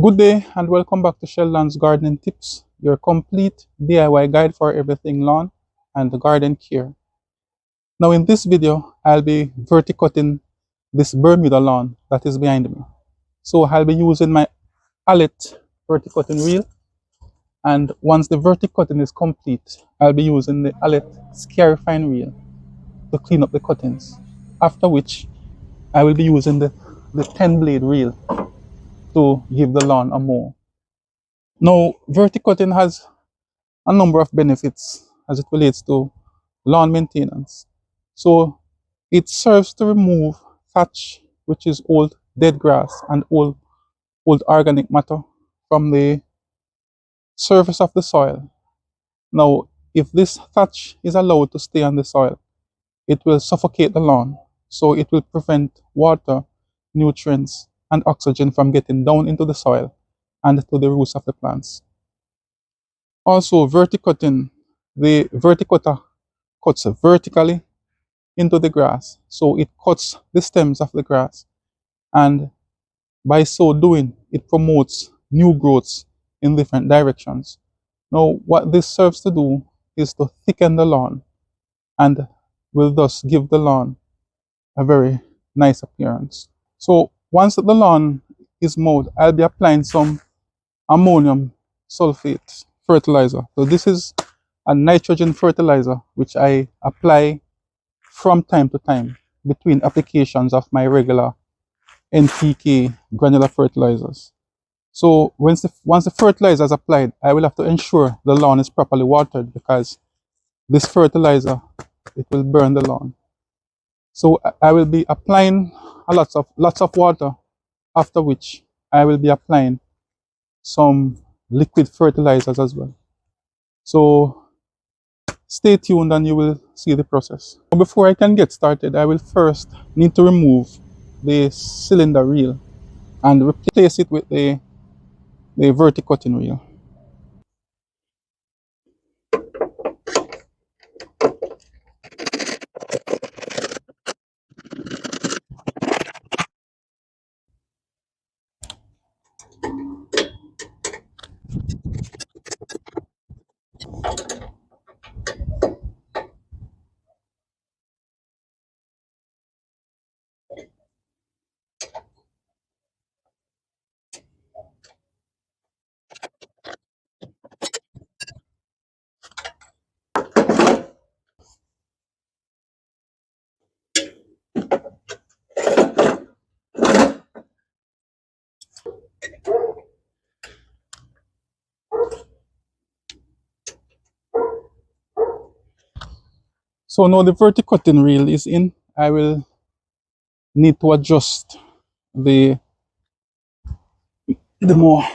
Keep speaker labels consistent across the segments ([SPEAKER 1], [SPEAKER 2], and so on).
[SPEAKER 1] Good day and welcome back to Sheldon's Gardening Tips, your complete DIY guide for everything lawn and garden care. Now in this video, I'll be verticutting this Bermuda lawn that is behind me. So I'll be using my Allet verticutting reel, and once the verticutting is complete, I'll be using the Allet Scarifying reel to clean up the cuttings. After which, I will be using the 10 blade reel to give the lawn a mow. Now, verticutting has a number of benefits as it relates to lawn maintenance. So it serves to remove thatch, which is old dead grass and old organic matter from the surface of the soil. Now, if this thatch is allowed to stay on the soil, it will suffocate the lawn. So it will prevent water, nutrients, and oxygen from getting down into the soil and to the roots of the plants. Also, verticutting, the verticutter cuts vertically into the grass. So it cuts the stems of the grass, and by so doing, it promotes new growths in different directions. Now, what this serves to do is to thicken the lawn and will thus give the lawn a very nice appearance. So once the lawn is mowed, I'll be applying some ammonium sulfate fertilizer. So this is a nitrogen fertilizer which I apply from time to time between applications of my regular NPK granular fertilizers. So once the fertilizer is applied, I will have to ensure the lawn is properly watered, because this fertilizer, it will burn the lawn. So I will be applying lots of water, after which I will be applying some liquid fertilizers as well. So stay tuned and you will see the process. Before I can get started, I will first need to remove the cylinder reel and replace it with the verticutting reel. So now the verticutting reel is in. I will need to adjust the mower.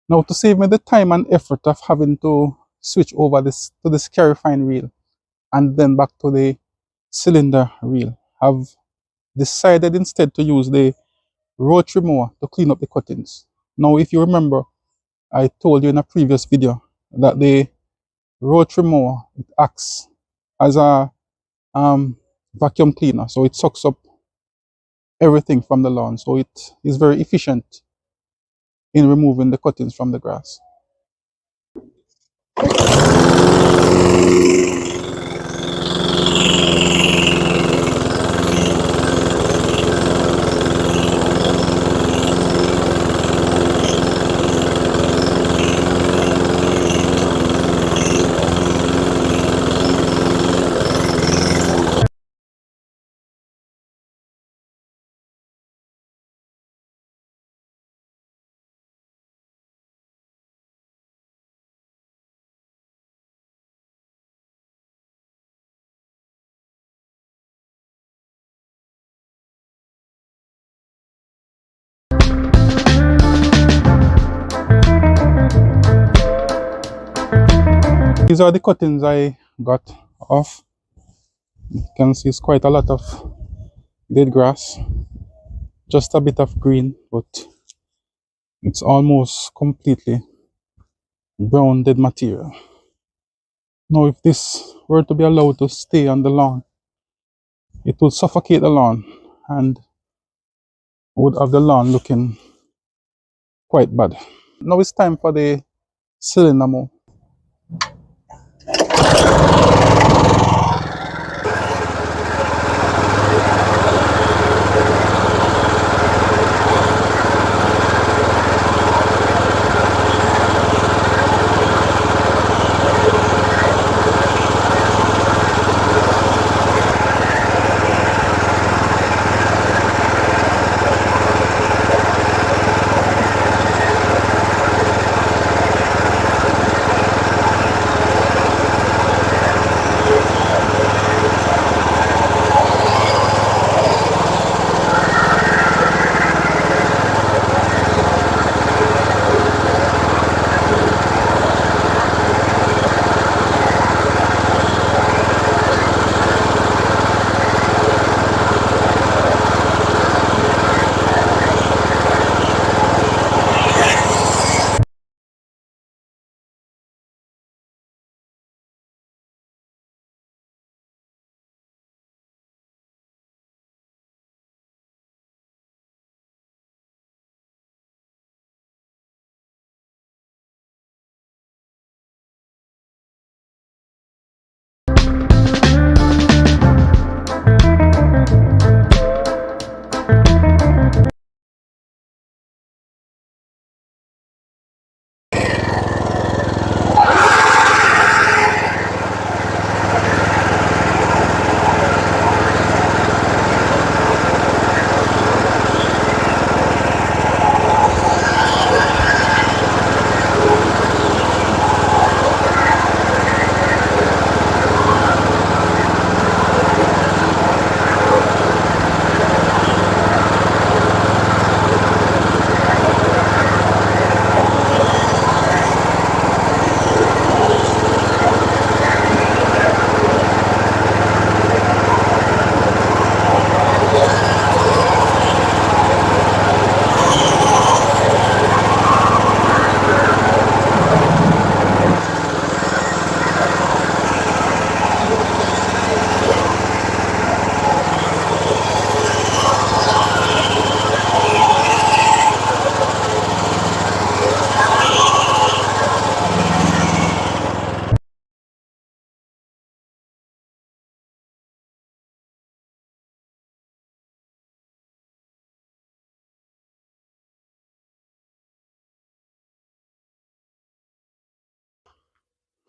[SPEAKER 1] Now, to save me the time and effort of having to switch over this to this carry fine reel and then back to the cylinder reel, I've decided instead to use the rotary mower to clean up the cuttings. Now, if you remember, I told you in a previous video that the rotary mower, it acts as a vacuum cleaner, so it sucks up everything from the lawn, so it is very efficient in removing the cuttings from the grass. These are the cuttings I got off. You can see it's quite a lot of dead grass, just a bit of green, but it's almost completely brown dead material. Now, if this were to be allowed to stay on the lawn, it would suffocate the lawn and would have the lawn looking quite bad. Now it's time for the cylinder mow.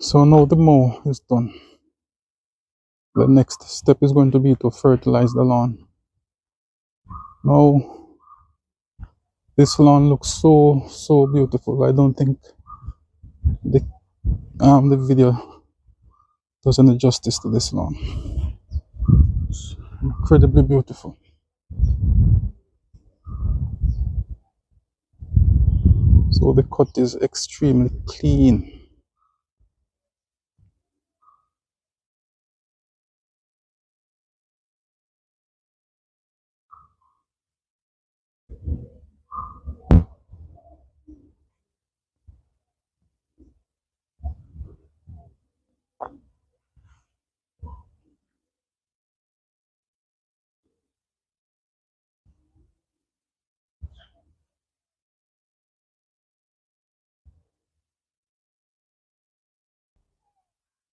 [SPEAKER 1] So now the mow is done. The next step is going to be to fertilize the lawn. Now, this lawn looks so beautiful. I don't think the video does any justice to this lawn. It's incredibly beautiful. So the cut is extremely clean.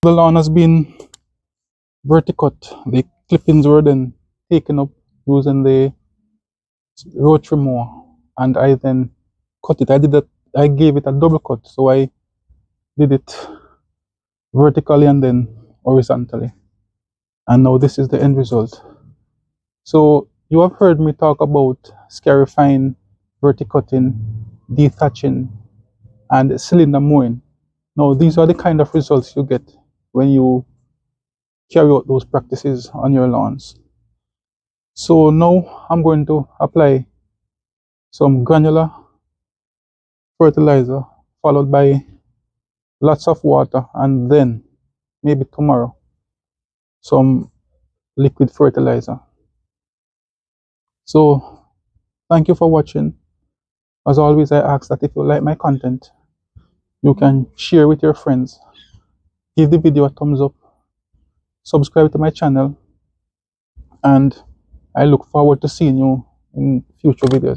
[SPEAKER 1] The lawn has been verticut. The clippings were then taken up using the rotary mower, and I then cut it. I gave it a double cut, so I did it vertically and then horizontally. And now this is the end result. So you have heard me talk about scarifying, verticutting, dethatching, and cylinder mowing. Now these are the kind of results you get when you carry out those practices on your lawns. So now I'm going to apply some granular fertilizer followed by lots of water, and then maybe tomorrow some liquid fertilizer. So thank you for watching. As always, I ask that if you like my content, you can share with your friends, give the video a thumbs up, subscribe to my channel, and I look forward to seeing you in future videos.